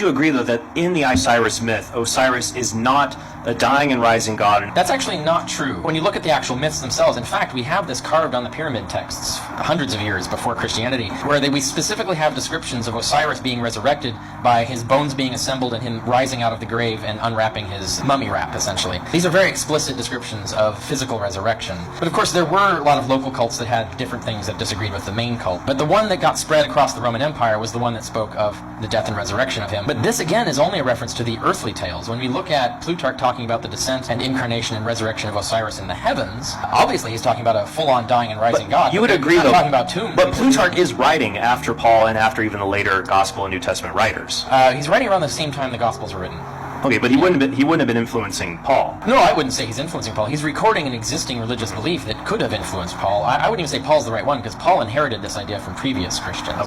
You agree, though, that in the Osiris myth, Osiris is not a dying and rising god? That's actually not true. When you look at the actual myths themselves, in fact, we have this carved on the pyramid texts hundreds of years before Christianity, where we specifically have descriptions of Osiris being resurrected by his bones being assembled and him rising out of the grave and unwrapping his mummy wrap, essentially. These are very explicit descriptions of physical resurrection. But of course, there were a lot of local cults that had different things that disagreed with the main cult. But the one that got spread across the Roman Empire was the one that spoke of the death and resurrection of him. But this, again, is only a reference to the earthly tales. When we look at Plutarch talking about the descent and incarnation and resurrection of Osiris in the heavens, obviously he's talking about a full-on dying and rising god. You would agree, though, talking about tombs. But Plutarch is writing after Paul and after even the later Gospel and New Testament writers. He's writing around the same time the Gospels were written. Okay, but he wouldn't have been influencing Paul. No, I wouldn't say he's influencing Paul. He's recording an existing religious belief that could have influenced Paul. I wouldn't even say Paul's the right one, because Paul inherited this idea from previous Christians.